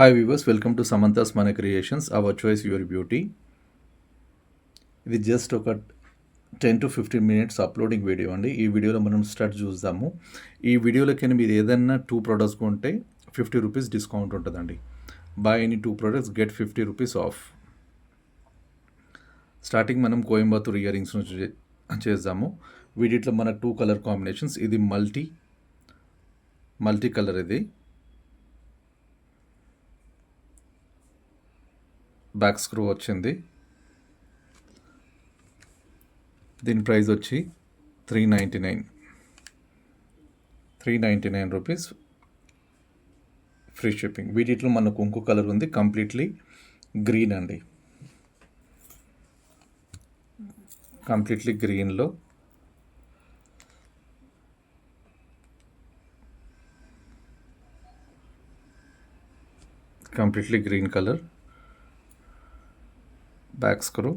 Hi viewers, welcome to Samantha's మన creations, our choice your beauty. ఇది just ఒక 10 to 15 minutes uploading video అండి. ఈ వీడియోలో మనం స్టార్ట్ చూద్దాము. ఈ వీడియోలోకి మీరు ఏదైనా 2 products కొంటే 50 రూపీస్ డిస్కౌంట్ ఉంటుందండి. By any 2 products get 50 rupees of. Starting మనం కోయంబత్తూర్ ఇయర్ రింగ్స్ నుంచి చేద్దాము. వీటిలో మన 2 కలర్ కాంబినేషన్స్. ఇది మల్టీ కలర్, ఇది బ్యాక్ స్క్రూ వచ్చింది. దీని ప్రైస్ వచ్చి 399 రూపీస్ ఫ్రీ షిప్పింగ్. వీటిలో మనకు ఇంకో కలర్ ఉంది, కంప్లీట్లీ గ్రీన్ అండి. కంప్లీట్లీ గ్రీన్లో completely green colour, back screw,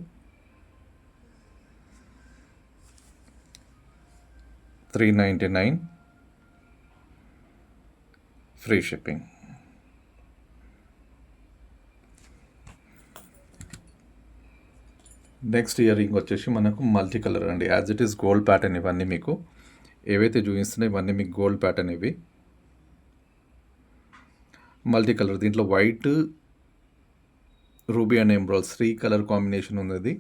399 free shipping. Next ear ring వచ్చేసి మనకు మల్టీ కలర్ అండి. As it is gold pattern. ఇవన్నీ మీకు ఏవైతే చూపిస్తున్నాయి ఇవన్నీ మీకు గోల్డ్ ప్యాటర్న్. ఇవి మల్టీ కలర్. దీంట్లో white, ruby and emerald 3 colour combination ఉన్నది.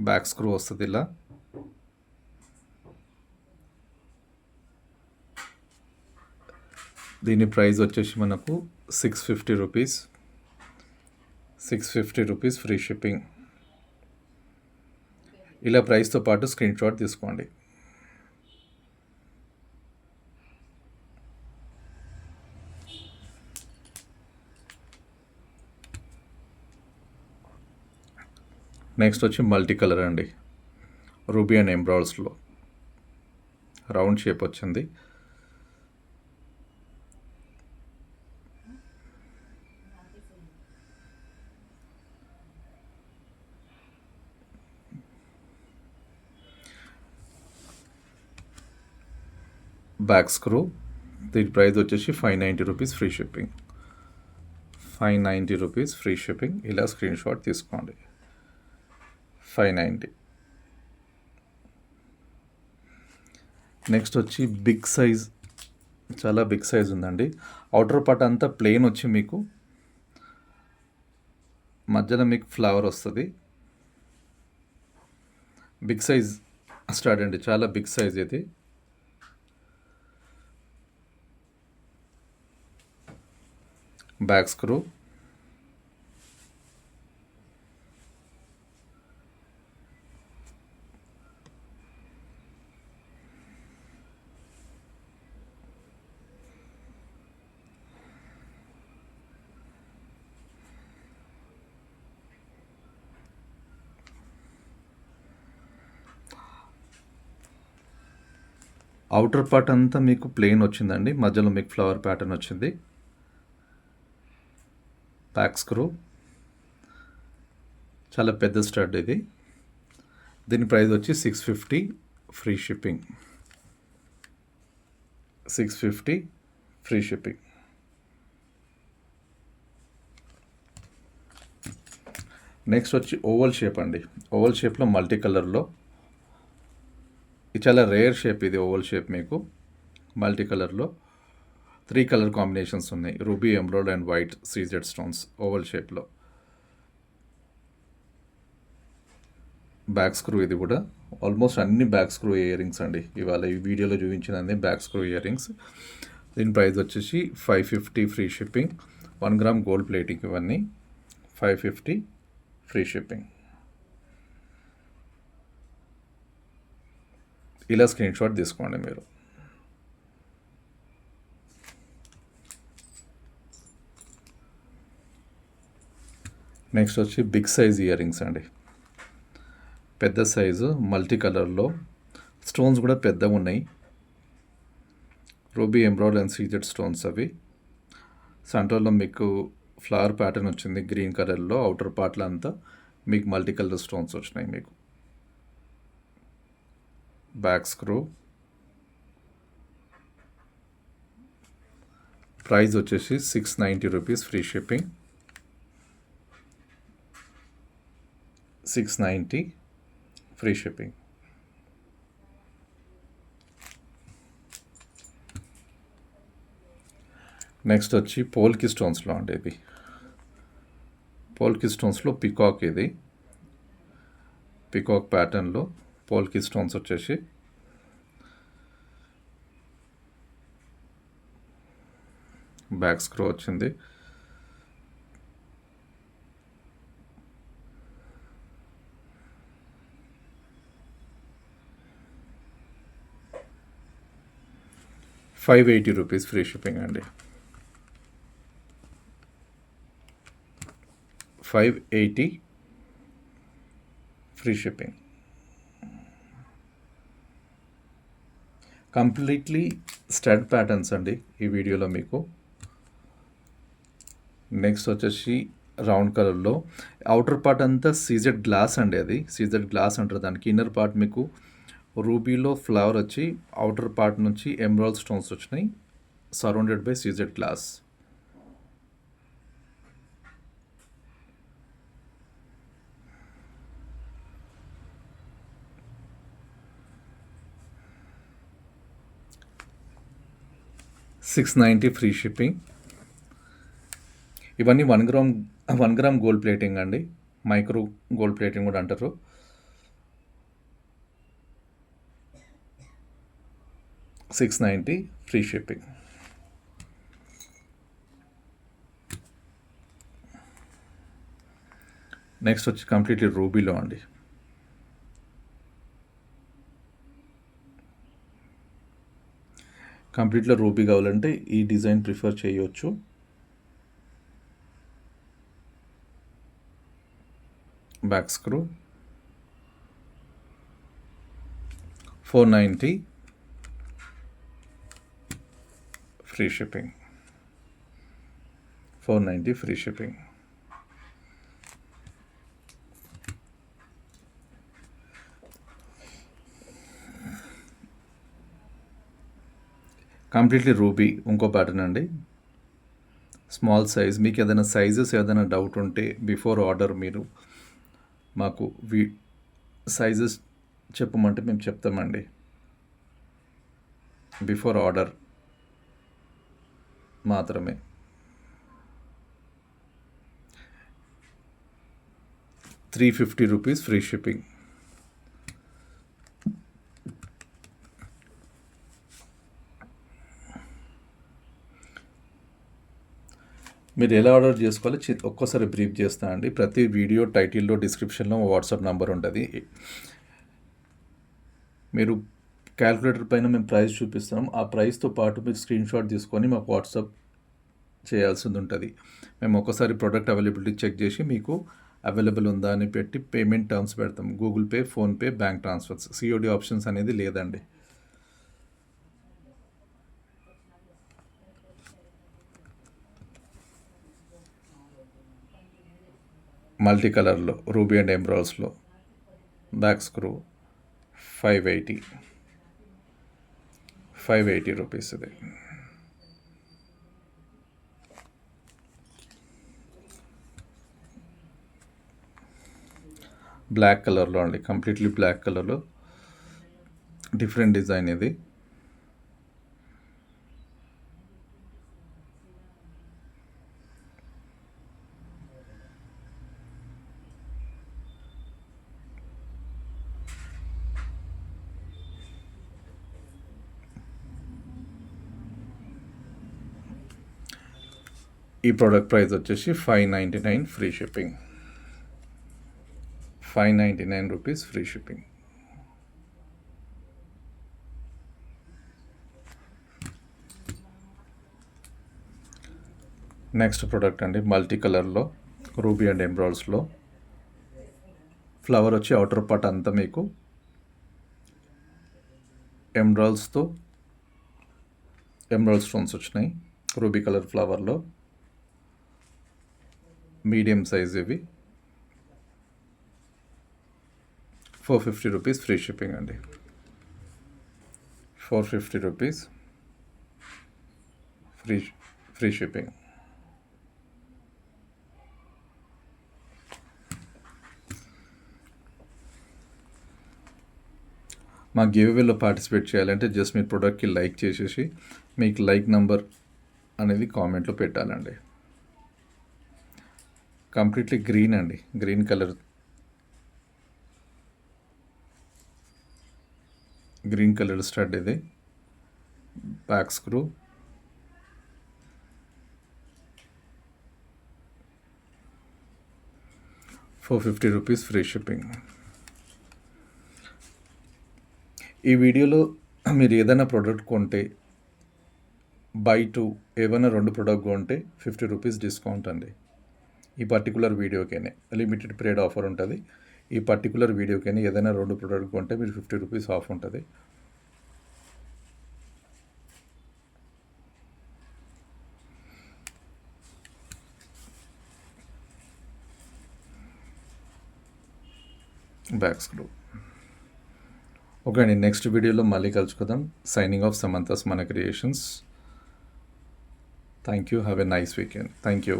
బ్యాక్ స్క్రూ వస్తుంది ఇలా. దీని ప్రైస్ వచ్చేసి మనకు 650 రూపీస్. 650 rupees free shipping. ఇలా ప్రైస్తో పాటు స్క్రీన్ షాట్ తీసుకోండి. నెక్స్ట్ వచ్చి మల్టీ కలర్ అండి. రూబీ అండ్ ఎంబ్రాయిడ్స్లో రౌండ్ షేప్ వచ్చింది. Back screw. దీని ప్రైస్ వచ్చేసి 590 rupees free shipping. 590 rupees free shipping. ఇలా స్క్రీన్ షాట్ తీసుకోండి. 590. నెక్స్ట్ వచ్చి బిగ్ సైజ్, చాలా బిగ్ సైజ్ ఉందండి. అవుటర్ పార్ట్ అంతా ప్లెయిన్ వచ్చి మీకు మధ్యలో మీకు ఫ్లవర్ వస్తుంది. బిగ్ సైజ్ స్టార్ట్ అండి, చాలా బిగ్ సైజ్ ఇది. బ్యాక్ స్క్రూ, అవుటర్ పార్ట్ అంతా మీకు ప్లెయిన్ వచ్చిందండి, మధ్యలో మీకు ఫ్లవర్ ప్యాటర్న్ వచ్చింది. బ్యాక్ స్క్రూ, చాలా పెద్ద స్టడ్ ఇది. దీని ప్రైస్ వచ్చి 650 free shipping. 650 free shipping. Next వచ్చి ఓవల్ షేప్ అండి. ఓవల్ షేప్లో మల్టీ కలర్లో, ఇది చాలా రేర్ షేప్. ఇది ఓవల్ షేప్ మీకు మల్టీ కలర్లో 3 కలర్ కాంబినేషన్స్ ఉన్నాయి. Ruby, emerald and white CZ stones oval షేప్లో. Back screw. ఇది కూడా ఆల్మోస్ట్ అన్ని బ్యాక్ స్క్రూ ఇయర్ రింగ్స్ అండి. ఇవాళ ఈ వీడియోలో చూపించిన అన్ని బ్యాక్ స్క్రూ ఇయర్ రింగ్స్. దీని ప్రైస్ వచ్చేసి 550 free shipping. 1 gram gold plating. ఇవన్నీ 550 ఫ్రీ షిప్పింగ్. ఇలా స్క్రీన్ షాట్ తీసుకోండి మీరు. నెక్స్ట్ వచ్చి బిగ్ సైజ్ ఇయర్ రింగ్స్ అండి. పెద్ద సైజు మల్టీ కలర్లో, స్టోన్స్ కూడా పెద్దగా ఉన్నాయి. Ruby, emerald and CZ stones అవి. సెంటర్లో మీకు ఫ్లవర్ ప్యాటర్న్ వచ్చింది గ్రీన్ కలర్లో. అవుటర్ పార్ట్లో అంతా మీకు మల్టీ కలర్ స్టోన్స్ వచ్చినాయి మీకు. బ్యాక్ స్క్రూ, ప్రైస్ వచ్చేసి 690 rupees free shipping. 690 free shipping. Next వచ్చి పోల్కి స్టోన్స్లో అండి. ఇది పోల్కి స్టోన్స్లో పికాక్. ఇది పికాక్ ప్యాటర్న్లో పోల్కి స్టోన్స్ వచ్చేసి బ్యాక్ స్క్రూ వచ్చింది. ₹580 ఫ్రీ షిప్పింగ్ అండి. 580 free shipping. Completely stud patterns అండి ఈ వీడియోలో మీకు. నెక్స్ట్ వచ్చేసి రౌండ్ కలర్లో అవుటర్ పార్ట్ అంతా సీజెడ్ గ్లాస్ అండి. అది సీజెడ్ గ్లాస్ అంటారు దానికి. ఇన్నర్ పార్ట్ మీకు రూబీలో ఫ్లవర్ వచ్చి అవుటర్ పార్ట్ నుంచి ఎమరాల్డ్ స్టోన్స్ వచ్చినాయి, surrounded by CZ glass. $690 free shipping. ఇవన్నీ 1 గ్రామ్ గోల్డ్ ప్లేటింగ్ అండి. మైక్రో గోల్డ్ ప్లేటింగ్ కూడా అంటారు. $690 ఫ్రీ షిప్పింగ్. నెక్స్ట్ వచ్చి కంప్లీట్లీ రూబీలో అండి. కంప్లీట్లో రూబీ కావాలంటే ఈ డిజైన్ ప్రిఫర్ చేయొచ్చు. Back screw. 490 free shipping. 490 free shipping. Completely ruby ఇంకో ప్యాటర్న్ అండి. Small size. మీకు ఏదైనా సైజెస్ ఏదైనా డౌట్ ఉంటే బిఫోర్ ఆర్డర్ మీరు మాకు సైజెస్ చెప్పమంటే మేము చెప్తామండి. బిఫోర్ ఆర్డర్ మాత్రమే. ₹350 ఫ్రీ షిప్పింగ్. మీరు ఎలా ఆర్డర్ చేసుకోవాలి ఒక్కోసారి బ్రీఫ్ చేస్తా అండి. ప్రతి వీడియో టైటిల్లో డిస్క్రిప్షన్లో వాట్సాప్ నెంబర్ ఉంటుంది. మీరు క్యాల్కులేటర్ పైన మేము ప్రైస్ చూపిస్తాం. ఆ ప్రైస్తో పాటు మీరు స్క్రీన్ షాట్ తీసుకొని మాకు వాట్సాప్ చేయాల్సింది ఉంటుంది. మేము ఒక్కసారి ప్రోడక్ట్ అవైలబిలిటీ చెక్ చేసి మీకు అవైలబుల్ ఉందా అని పెట్టి పేమెంట్ టర్మ్స్ పెడతాం. Google Pay, PhonePe, bank transfers. COD options అనేది లేదండి. మల్టీ కలర్లో రూబీ అండ్ ఎమరాల్డ్స్లో బ్యాక్ స్క్రూ. 580 రూపీస్. ఇది బ్లాక్ కలర్లో అండి. కంప్లీట్లీ బ్లాక్ కలర్లో డిఫరెంట్ డిజైన్ ఇది. ఈ ప్రోడక్ట్ ప్రైస్ వచ్చేసి $599 free shipping. ₹599 free shipping. Next product అండి. మల్టీ కలర్లో రూబీ అండ్ ఎమరాల్డ్స్లో ఫ్లవర్ వచ్చి అవుటర్ పార్ట్ అంతా మీకు ఎమరాల్డ్స్తో ఎమరాల్డ్ స్టోన్స్ వచ్చినాయి. రూబీ కలర్ ఫ్లవర్లో మీడియం సైజ్. ఇవి ₹450 ఫ్రీ షిప్పింగ్ అండి. ₹450 ఫ్రీ ఫ్రీ షిప్పింగ్. మా గివ్అవేలో పార్టిసిపేట్ చేయాలంటే జస్ట్ మీ ప్రోడక్ట్కి లైక్ చేసేసి మీకు లైక్ నంబర్ అనేది కామెంట్లో పెట్టాలండి. కంప్లీట్లీ గ్రీన్ అండి, green colour, green colour stud ఇది. Back screw, ₹450 free shipping. ఈ వీడియోలో మీరు ఏదైనా ప్రోడక్ట్ కొంటే బై 2 ఏవైనా 2 ప్రోడక్ట్ కొంటే ₹50 డిస్కౌంట్ అండి. ఈ పర్టికులర్ వీడియోకైనా లిమిటెడ్ పీరియడ్ ఆఫర్ ఉంటుంది. ఈ పర్టికులర్ వీడియోకైనా ఏదైనా 2 ప్రోడక్ట్ కొంటే మీరు ₹50 ఆఫ్ ఉంటుంది. Back screw. ఓకే అండి, నెక్స్ట్ వీడియోలో మళ్ళీ కలుసుకుందాం. సైనింగ్ ఆఫ్, సమంతాస్ మన creations. Thank you. Have a nice weekend. Thank you.